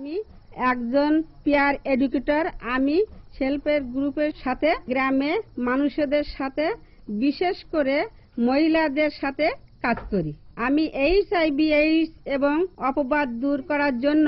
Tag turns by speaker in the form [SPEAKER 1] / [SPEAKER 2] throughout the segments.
[SPEAKER 1] আমি একজন peer educator. আমি সেলফ হেল্প গ্রুপের সাথে গ্রামে মানুষদের সাথে বিশেষ করে মহিলাদের সাথে কাজ করি। আমি HIV/AIDS এবং অপবাদ দূর করার জন্য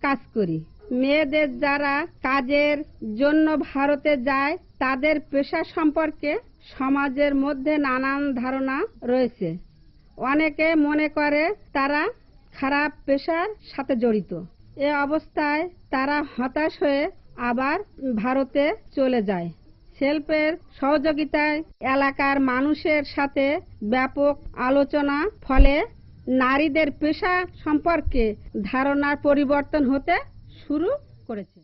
[SPEAKER 1] কাজ করি। মেয়েদের যারা কাজের জন্য ভারতে যায় তাদের পেশা সম্পর্কে সমাজের মধ্যে নানান ধারণা রয়েছে। অনেকে মনে করে তারা খারাপ পেশার সাথে জড়িত। এ অবস্থায় তারা হতাশ হয়ে আবার ভারতে চলে যায়। সেলফের সহযোগিতায় এলাকার মানুষের সাথে ব্যাপক আলোচনা ফলে নারীদের পেশা সম্পর্কে ধারণার পরিবর্তন হতে শুরু করেছে।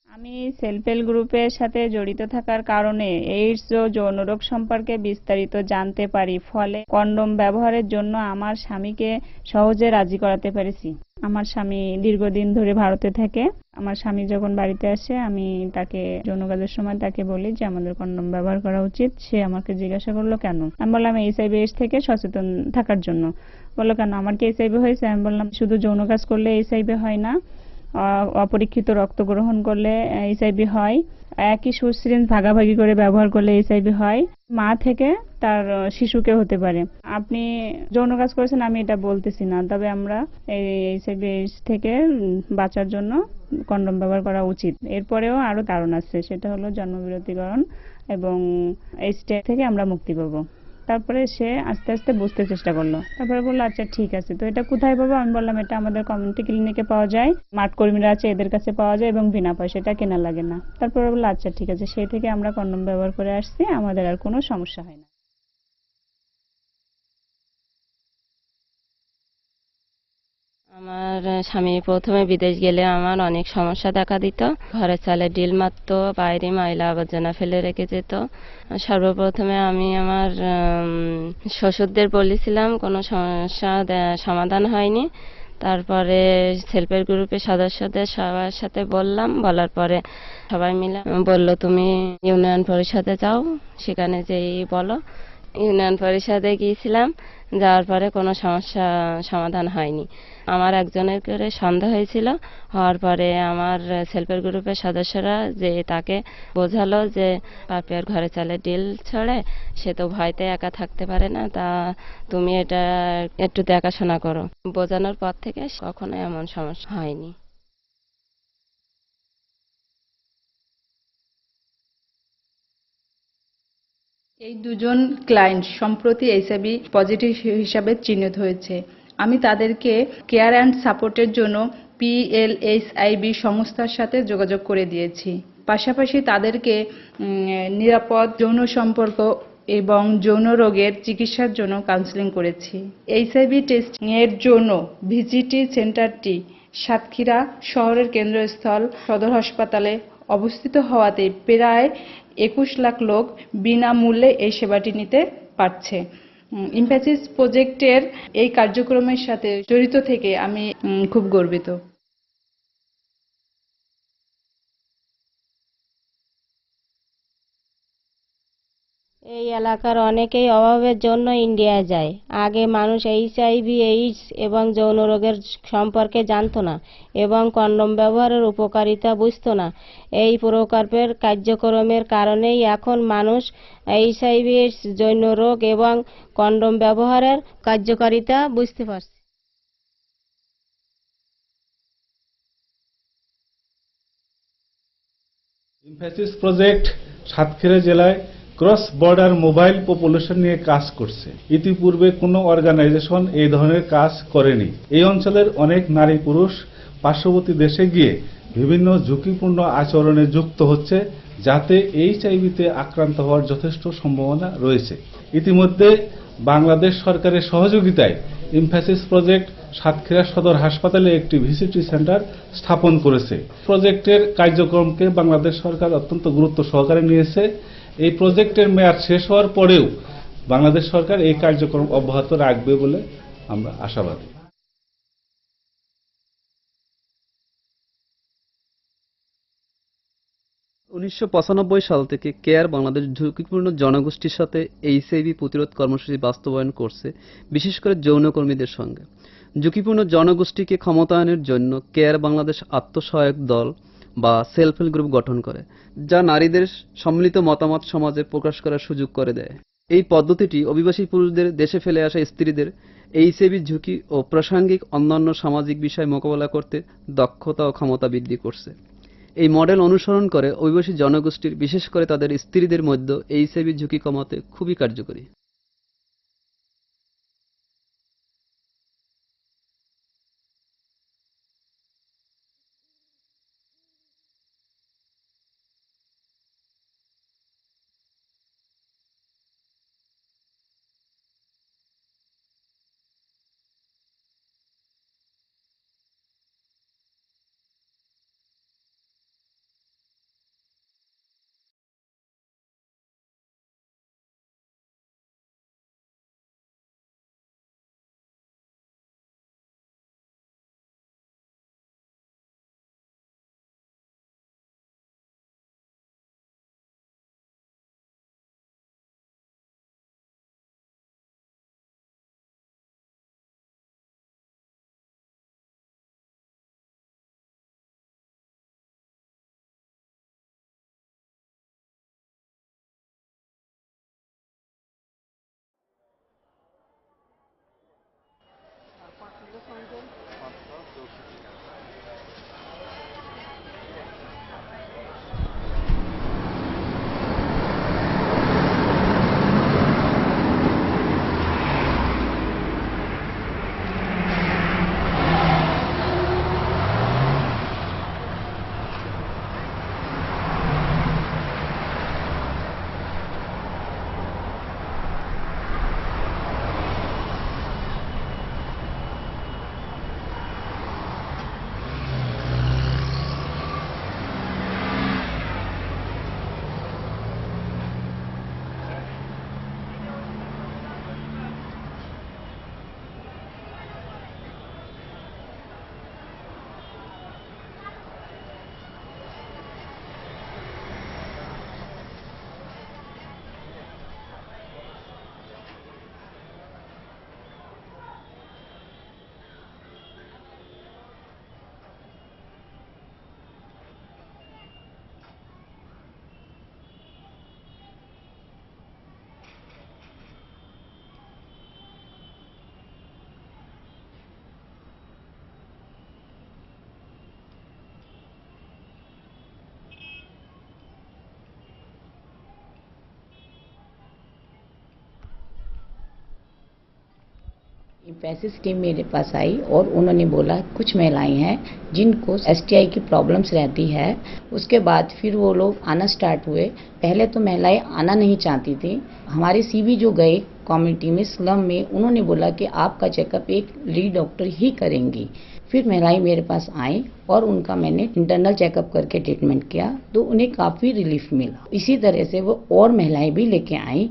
[SPEAKER 2] আমি সেলফ হেল্প গ্রুপের সাথে জড়িত থাকার কারণে এইডস ও যৌন রোগ সম্পর্কে বিস্তারিত জানতে পারি। ফলে কন্ডোম ব্যবহারের জন্য আমার স্বামীকে সহজে রাজি করাতে পেরেছি। আমার স্বামী দীর্ঘদিন ধরে ভারতে থাকে। আমার স্বামী যখন বাড়িতে আসে আমি তাকে যৌন কাজের সময় তাকে বলি যে আমাদের কন্ডোম ব্যবহার করা উচিত। সে আমাকে জিজ্ঞাসা করলো কেন। আমি বললাম HIV/AIDS থেকে সচেতন থাকার জন্য। বললো কেন, আমার কি HIV হয়েছে? আমি বললাম শুধু যৌন কাজ করলে HIV হয় না, অপরীক্ষিত রক্ত গ্রহণ করলে HIV হয়, একই সুসিরিঞ্জ ভাগাভাগি করে ব্যবহার করলে HIV হয়, মা থেকে তার শিশুকে হতে পারে। আপনি যৌন কাজ করেছেন আমি এটা বলতেছি না, তবে আমরা এই HIV/AIDS থেকে বাঁচার জন্য কন্ডোম ব্যবহার করা উচিত। এরপরেও আরো কারণ আছে, সেটা হলো জন্মবিরতিকরণ এবং এইডস থেকে আমরা মুক্তি পাবো। তারপরে সে আস্তে আস্তে বুঝতে চেষ্টা করলো। তারপরে বললো আচ্ছা ঠিক আছে, তো এটা কোথায় পাবো? আমি বললাম এটা আমাদের কমিউনিটি ক্লিনিকে পাওয়া যায়, মাঠ কর্মীরা আছে এদের কাছে পাওয়া যায় এবং বিনা পয়সা, এটা কেনা লাগে না। তারপরে বললো আচ্ছা ঠিক আছে। সেই থেকে আমরা কন্ডোম ব্যবহার করে আসছি, আমাদের আর কোনো সমস্যা হয় না।
[SPEAKER 3] আমার স্বামী প্রথমে বিদেশ গেলে আমার অনেক সমস্যা দেখা দিত। ঘরের চালে ডিল মারত, বাইরে ময়লা আবর্জনা ফেলে রেখে যেত। সর্বপ্রথমে আমি আমার শ্বশুরদের বলেছিলাম, কোনো সমস্যা সমাধান হয়নি। তারপরে সেলফ হেল্প গ্রুপের সদস্যদের সবার সাথে বললাম, বলার পরে সবাই মিলে বলল তুমি ইউনিয়ন পরিষদে যাও, সেখানে যেই বলো। ইউনিয়ন পরিষদে গিয়েছিলাম, যাওয়ার পরে কোনো সমস্যা সমাধান হয়নি। আমার একজনের করে সন্দেহ হয়েছিল, হওয়ার পরে আমার সেলফ হেল্প গ্রুপের সদস্যরা যে তাকে বোঝালো যে পাপিয়ার ঘরে চালে ডিল ছড়ে, সে তো ভয়তে একা থাকতে পারে না, তা তুমি এটা একটু দেখাশোনা করো। বোঝানোর পর থেকে কখনো এমন সমস্যা হয়নি।
[SPEAKER 4] এই দুজন ক্লায়েন্ট সম্প্রতি HIV পজিটিভ হিসাবে চিহ্নিত হয়েছে। আমি তাদেরকে কেয়ার অ্যান্ড সাপোর্টের জন্য PLSIB সংস্থার সাথে যোগাযোগ করে দিয়েছি। পাশাপাশি তাদেরকে নিরাপদ যৌন সম্পর্ক এবং যৌন রোগের চিকিৎসার জন্য কাউন্সেলিং করেছি। HIV টেস্টিং এর জন্য ভিজিটি সেন্টারটি সাতক্ষীরা শহরের কেন্দ্রস্থল সদর হাসপাতালে অবস্থিত হওয়াতে প্রায় 21 লাখ লোক বিনামূল্যে এই সেবাটি নিতে পারছে। ইমপ্যাসিস প্রজেক্টের এই কার্যক্রমের সাথে জড়িত থেকে আমি খুব গর্বিত।
[SPEAKER 5] এই এলাকার অনেকেই অভাবের জন্য ইন্ডিয়া যায়। আগে মানুষ HIV/AIDS এবং যৌন রোগের সম্পর্কে জানত না এবং কন্ডোম ব্যবহারের উপকারিতা বুঝত না। এই প্রকল্পের কার্যক্রমের কারণেই এখন মানুষ HIV/AIDS, যৌন রোগ এবং কন্ডোম ব্যবহারের কার্যকারিতা বুঝতে পারছে।
[SPEAKER 6] ইমপ্যাসিস প্রজেক্ট সাতক্ষীরা জেলায় ক্রস বর্ডার মোবাইল পপুলেশন নিয়ে কাজ করছে। ইতিপূর্বে কোনো অর্গানাইজেশন এই ধরনের কাজ করেনি। এই অঞ্চলের অনেক নারী পুরুষ পার্শ্ববর্তী দেশে গিয়ে বিভিন্ন ঝুঁকিপূর্ণ আচরণে যুক্ত হচ্ছে, যাতে HIV-তে আক্রান্ত হওয়ার যথেষ্ট সম্ভাবনা রয়েছে। ইতিমধ্যে বাংলাদেশ সরকারের সহযোগিতায় ইমপ্যাসিস প্রজেক্ট সাতক্ষীরা সদর হাসপাতালে একটি ভিসিটি সেন্টার স্থাপন করেছে। প্রজেক্টের কার্যক্রমকে বাংলাদেশ সরকার অত্যন্ত গুরুত্ব সহকারে নিয়েছে। এই প্রজেক্টের মেয়াদ শেষ হওয়ার পরেও বাংলাদেশ সরকার এই কার্যক্রম অব্যাহত রাখবে বলে আমরা আশাবাদী।
[SPEAKER 7] 1995 সাল থেকে কেয়ার বাংলাদেশ ঝুঁকিপূর্ণ জনগোষ্ঠীর সাথে এইচআইভি প্রতিরোধ কর্মসূচি বাস্তবায়ন করছে, বিশেষ করে যৌনকর্মীদের সঙ্গে। ঝুঁকিপূর্ণ জনগোষ্ঠীকে ক্ষমতায়নের জন্য কেয়ার বাংলাদেশ আত্মসহায়ক দল বা সেলফ হেল্প গ্রুপ গঠন করে, যা নারীদের সম্মিলিত মতামত সমাজে প্রকাশ করার সুযোগ করে দেয়। এই পদ্ধতিটি অভিবাসী পুরুষদের, দেশে ফেলে আসা স্ত্রীদের এইচআইভি ঝুঁকি ও প্রাসঙ্গিক অন্যান্য সামাজিক বিষয় মোকাবেলা করতে দক্ষতা ও ক্ষমতা বৃদ্ধি করছে। এই মডেল অনুসরণ করে অভিবাসী জনগোষ্ঠীর, বিশেষ করে তাদের স্ত্রীদের মধ্যে এইচআইভি ঝুঁকি কমাতে খুবই কার্যকরী।
[SPEAKER 8] एम्फेसिस टीम मेरे पास आई और उन्होंने बोला कुछ महिलाएं हैं जिनको एसटीआई की प्रॉब्लम्स रहती है। उसके बाद फिर वो लोग आना स्टार्ट हुए। पहले तो महिलाएं आना नहीं चाहती थी। हमारे सीबी जो गए कम्युनिटी में, स्लम में, उन्होंने बोला कि आपका चेकअप एक लीड डॉक्टर ही करेंगी। फिर महिलाएं मेरे पास आई और उनका मैंने इंटरनल चेकअप करके ट्रीटमेंट किया तो उन्हें काफ़ी रिलीफ मिला। इसी तरह से वो और महिलाएं भी लेके आई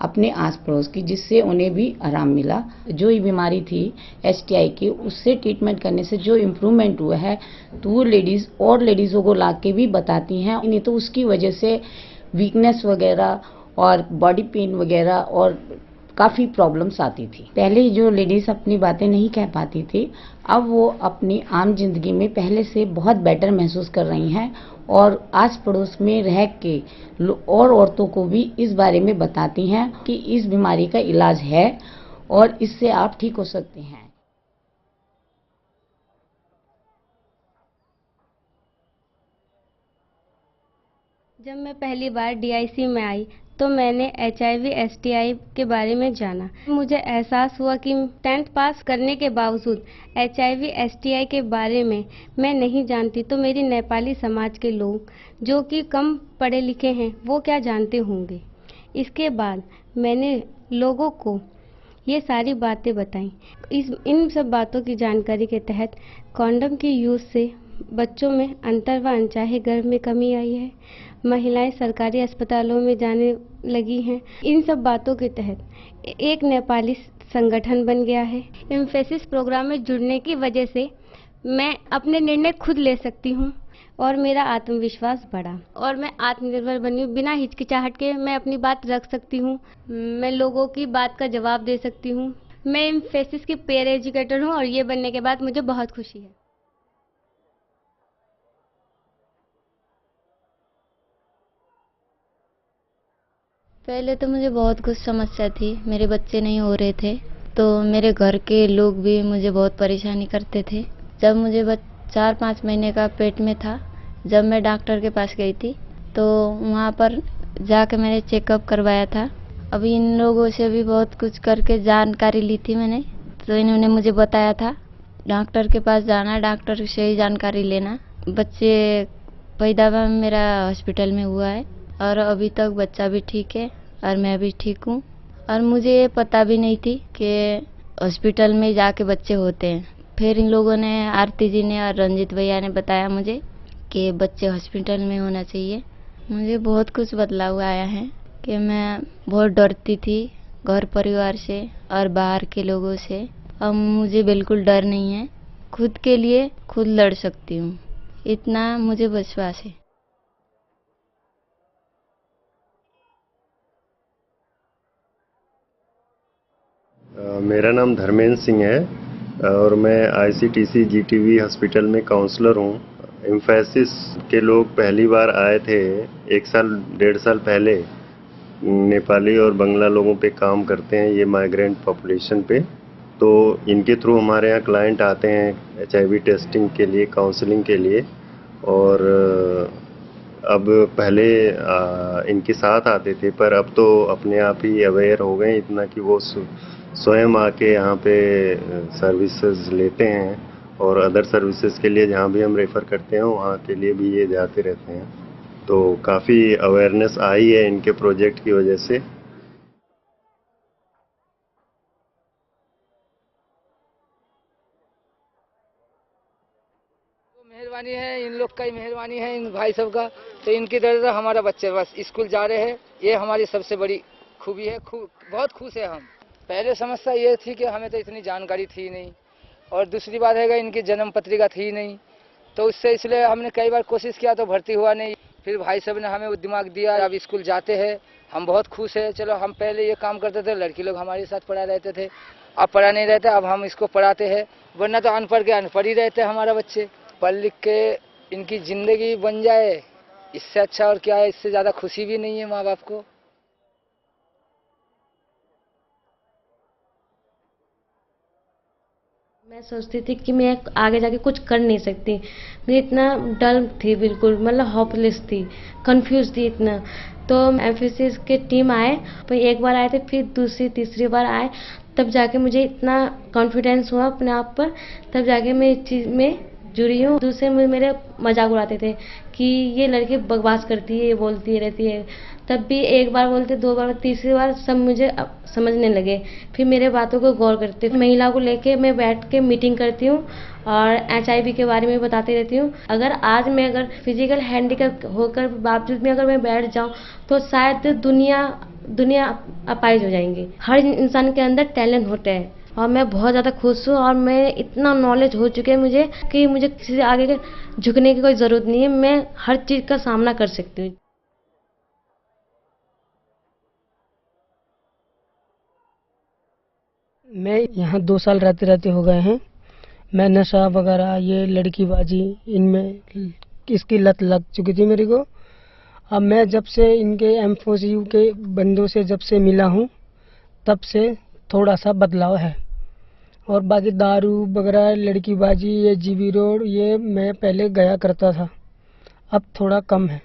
[SPEAKER 8] अपने आस पड़ोस की, जिससे उन्हें भी आराम मिला। जो ये बीमारी थी एसटीआई की, उससे ट्रीटमेंट करने से जो इम्प्रूवमेंट हुआ है तो वो लेडीज़ और लेडीज़ों को ला के भी बताती हैं। नहीं तो उसकी वजह से वीकनेस वगैरह और बॉडी पेन वगैरह और काफ़ी प्रॉब्लम्स आती थी। पहले जो लेडीज़ अपनी बातें नहीं कह पाती थी, अब वो अपनी आम जिंदगी में पहले से बहुत बेटर महसूस कर रही हैं और आस पड़ोस में रह के और औरतों को भी इस बारे में बताती हैं कि इस बीमारी का इलाज है और इससे आप ठीक हो सकते हैं।
[SPEAKER 9] जब मैं पहली बार डीआईसी में आई तो मैंने एचआईवी एसटीआई के बारे में जाना। मुझे एहसास हुआ कि 10th पास करने के बावजूद एचआईवी एसटीआई के बारे में मैं नहीं जानती, तो मेरी नेपाली समाज के लोग जो कि कम पढ़े लिखे हैं वो क्या जानते होंगे। इसके बाद मैंने लोगों को ये सारी बातें बताई। इन सब बातों की जानकारी के तहत कॉन्डम की यूज़ से बच्चों में अंतर व अनचाहे गर्भ में कमी आई है। महिलाएं सरकारी अस्पतालों में जाने लगी हैं। इन सब बातों के तहत एक नेपाली संगठन बन गया है। एम्फेसिस प्रोग्राम में जुड़ने की वजह से मैं अपने निर्णय खुद ले सकती हूँ और मेरा आत्मविश्वास बढ़ा और मैं आत्मनिर्भर बनी हूँ। बिना हिचकिचाहट के मैं अपनी बात रख सकती हूँ, मैं लोगों की बात का जवाब दे सकती हूँ। मैं एम्फेसिस की पेयर एजुकेटर हूँ और ये बनने के बाद मुझे बहुत खुशी है। पहले तो मुझे बहुत कुछ समस्या थी, मेरे बच्चे नहीं हो रहे थे, तो मेरे घर के लोग भी मुझे बहुत परेशानी करते थे। जब मुझे 4-5 महीने का पेट में था, जब मैं डॉक्टर के पास गई थी तो वहाँ पर जाकर मैंने चेकअप करवाया था। अभी इन लोगों से भी बहुत कुछ करके जानकारी ली थी मैंने, तो इन्होंने मुझे बताया था डॉक्टर के पास जाना, डॉक्टर से ही जानकारी लेना। बच्चे पैदा मेरा हॉस्पिटल में हुआ है और अभी तक बच्चा भी ठीक है और मैं भी ठीक हूँ। और मुझे ये पता भी नहीं थी कि हॉस्पिटल में जाके बच्चे होते हैं। फिर इन लोगों ने, आरती जी ने और रंजित भैया ने बताया मुझे कि बच्चे हॉस्पिटल में होना चाहिए। मुझे बहुत कुछ बदलाव आया है कि मैं बहुत डरती थी घर परिवार से और बाहर के लोगों से। अब मुझे बिल्कुल डर नहीं है, खुद के लिए खुद लड़ सकती हूँ, इतना मुझे विश्वास है।
[SPEAKER 10] मेरा नाम धर्मेंद्र सिंह है और मैं ICTC GTV हॉस्पिटल में काउंसलर हूँ। एम्फेसिस के लोग पहली बार आए थे 1-1.5 साल पहले। नेपाली और बंगला लोगों पे काम करते हैं ये माइग्रेंट पॉपुलेशन पे। तो इनके थ्रू हमारे यहाँ क्लाइंट आते हैं HIV टेस्टिंग के लिए, काउंसलिंग के लिए। और अब पहले इनके साथ आते थे, पर अब तो अपने आप ही अवेयर हो गए इतना कि वो स्वयं आके यहाँ पे सर्विसेज लेते हैं और अदर सर्विसेज के लिए जहाँ भी हम रेफ़र करते हैं वहाँ के लिए भी ये जाते रहते हैं। तो काफ़ी अवेयरनेस आई है इनके प्रोजेक्ट की वजह से।
[SPEAKER 11] मेहरबानी है, इन लोग का ही मेहरबानी है, इन भाई सब का। तो इनकी वजह से हमारा बच्चे बस स्कूल जा रहे हैं, ये हमारी सबसे बड़ी खूबी है। बहुत खुश है हम। पहले समस्या ये थी कि हमें तो इतनी जानकारी थी नहीं, और दूसरी बात है इनकी जन्म पत्रिका थी नहीं, तो उससे इसलिए हमने कई बार कोशिश किया तो भर्ती हुआ नहीं। फिर भाई साहब ने हमें वो दिमाग दिया, अब स्कूल जाते हैं, हम बहुत खुश हैं। चलो, हम पहले ये काम करते थे, लड़की लोग हमारे साथ पढ़ा रहते थे, अब पढ़ा नहीं रहते, अब हम इसको पढ़ाते हैं। वरना तो अनपढ़ के अनपढ़ ही रहते हमारा बच्चे। पढ़ लिख के इनकी ज़िंदगी बन जाए, इससे अच्छा और क्या है, इससे ज़्यादा खुशी भी नहीं है माँ बाप को।
[SPEAKER 9] मैं सोचती थी कि मैं आगे जाके कुछ कर नहीं सकती, मैं इतना डल थी, बिल्कुल मतलब होपलेस थी, कंफ्यूज थी इतना। तो एम्फेसिस के टीम आए, पर एक बार आए थे, फिर दूसरी तीसरी बार आए, तब जाके मुझे इतना कॉन्फिडेंस हुआ अपने आप पर, तब जाके मैं इस चीज़ में जुड़ी हूँ। दूसरे मेरे मजाक उड़ाते थे कि ये लड़की बकवास करती है, ये बोलती रहती है। तब भी एक बार बोलते, 2 बार, तीसरी बार सब मुझे समझने लगे, फिर मेरे बातों को गौर करते। महिला को लेके मैं बैठ के मीटिंग करती हूँ और HIV के बारे में बताती रहती हूँ। अगर फिजिकल हैंडीकैप होकर बावजूद में अगर मैं बैठ जाऊँ तो शायद दुनिया अपाहिज हो जाएंगी। हर इंसान के अंदर टैलेंट होता है और मैं बहुत ज़्यादा खुश हूँ और मैं इतना नॉलेज हो चुके हैं मुझे कि मुझे किसी से आगे झुकने की कोई ज़रूरत नहीं है, मैं हर चीज़ का सामना कर सकती हूँ।
[SPEAKER 12] मैं यहाँ 2 साल रहते रहते हो गए हैं। मैं नशा वगैरह, ये लड़कीबाजी, इनमें इसकी लत लग चुकी थी मेरे को। अब मैं जब से इनके एम्फोसियू के बंदों से जब से मिला हूँ, तब से थोड़ा सा बदलाव है। और बाकी दारू वगैरह, लड़कीबाजी, ये GB रोड, ये मैं पहले गया करता था, अब थोड़ा कम है।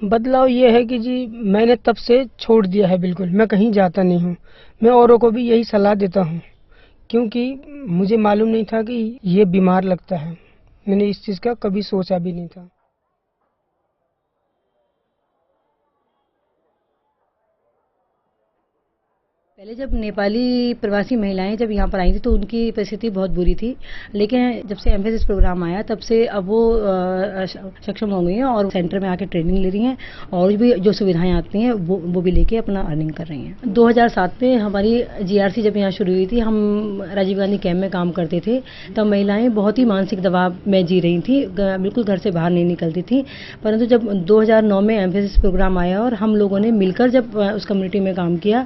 [SPEAKER 12] बदलाव ये है कि जी मैंने तब से छोड़ दिया है, बिल्कुल मैं कहीं जाता नहीं हूँ। मैं औरों को भी यही सलाह देता हूँ, क्योंकि मुझे मालूम नहीं था कि ये बीमार लगता है। मैंने इस चीज़ का कभी सोचा भी नहीं था।
[SPEAKER 13] पहले जब नेपाली प्रवासी महिलाएं जब यहाँ पर आई थी तो उनकी परिस्थिति बहुत बुरी थी, लेकिन जब से एम्फेसिस प्रोग्राम आया तब से अब वो सक्षम हो गई हैं और सेंटर में आके ट्रेनिंग ले रही हैं और भी जो सुविधाएं आती हैं वो भी लेके अपना अर्निंग कर रही हैं। 2007 में हमारी जीआरसी जब यहाँ शुरू हुई थी, हम राजीव गांधी कैंप में काम करते थे, तब महिलाएं बहुत ही मानसिक दबाव में जी रही थी, बिल्कुल घर से बाहर नहीं निकलती थी। परंतु जब 2009 में एम्फेसिस प्रोग्राम आया और हम लोगों ने मिलकर जब उस कम्युनिटी में काम किया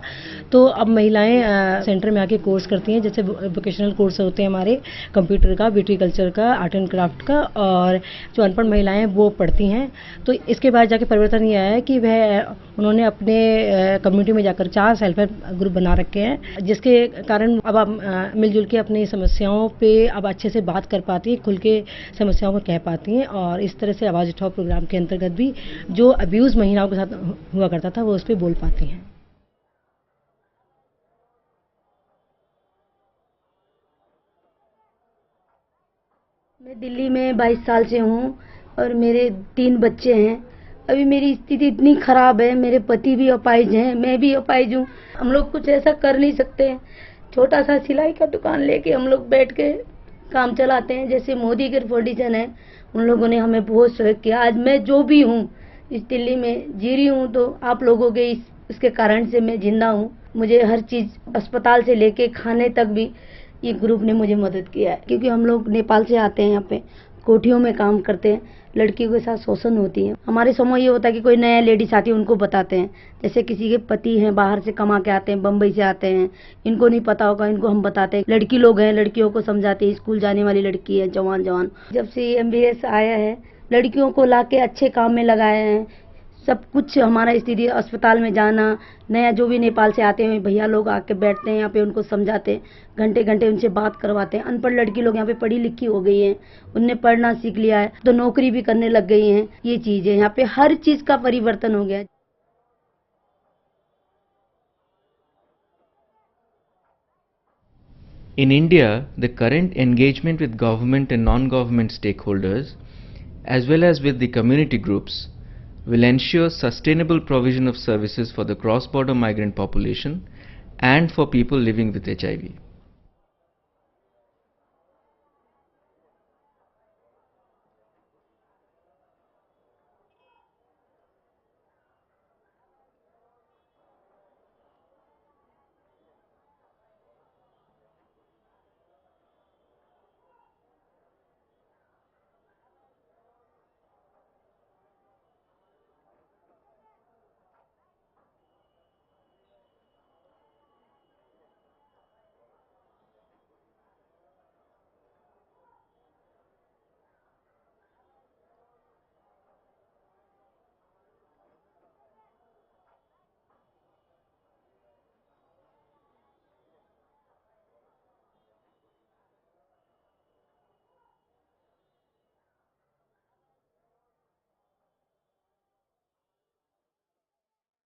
[SPEAKER 13] तो अब महिलाएं सेंटर में आके कोर्स करती हैं, जैसे वोकेशनल कोर्स होते हैं हमारे कंप्यूटर का, विट्रीकल्चर का, आर्ट एंड क्राफ्ट का, और जो अनपढ़ महिलाएं वो पढ़ती हैं। तो इसके बाद जाके परिवर्तन ये आया है कि उन्होंने अपने कम्युनिटी में जाकर 4 सेल्फ हेल्प ग्रुप बना रखे हैं, जिसके कारण अब आप मिलजुल के अपनी समस्याओं पे अब अच्छे से बात कर पाती हैं, खुल के समस्याओं को कह पाती हैं और इस तरह से आवाज़ उठाओ प्रोग्राम के अंतर्गत भी जो अब्यूज़ महिलाओं के साथ हुआ करता था वो उस पर बोल पाती हैं।
[SPEAKER 14] मैं दिल्ली में 22 साल से हूँ और मेरे 3 बच्चे हैं। अभी मेरी स्थिति इतनी ख़राब है, मेरे पति भी अपाहिज हैं, मैं भी अपाहिज हूँ। हम लोग कुछ ऐसा कर नहीं सकते। छोटा सा सिलाई का दुकान लेके हम लोग बैठ के काम चलाते हैं। जैसे मोदी के फाउंडेशन है, उन लोगों ने हमें बहुत सहयोग किया। आज मैं जो भी हूँ इस दिल्ली में जी रही हूँ तो आप लोगों के इसके कारण से मैं जिंदा हूँ। मुझे हर चीज़ अस्पताल से लेके खाने तक भी ये ग्रुप ने मुझे मदद किया है, क्योंकि हम लोग नेपाल से आते हैं, यहाँ पे कोठियों में काम करते हैं, लड़कियों के साथ शोषण होती है। हमारे समूह ये होता है कि कोई नया लेडीज आती है उनको बताते हैं, जैसे किसी के पति हैं बाहर से कमा के आते हैं, बम्बई से आते हैं, इनको नहीं पता होगा, इनको हम बताते हैं। लड़की लोग हैं, लड़कियों को समझाते हैं, स्कूल जाने वाली लड़की है, जवान जब से MBS आया है लड़कियों को ला के अच्छे काम में लगाए हैं। सब कुछ हमारा स्थिति, अस्पताल में जाना, नया जो भी नेपाल से आते हैं भैया लोग आके बैठते हैं यहाँ पे, उनको समझाते हैं, घंटे घंटे उनसे बात करवाते हैं। अनपढ़ लड़की लोग यहाँ पे पढ़ी लिखी हो गई हैं, उनने पढ़ना सीख लिया है तो नौकरी भी करने लग गई हैं। ये चीज़ है, यहाँ पे हर चीज़ का परिवर्तन हो गया है।
[SPEAKER 15] In India, the current engagement with government and non-government stakeholders, as well as with the community groups, will ensure sustainable provision of services for the cross-border migrant population and for people living with HIV.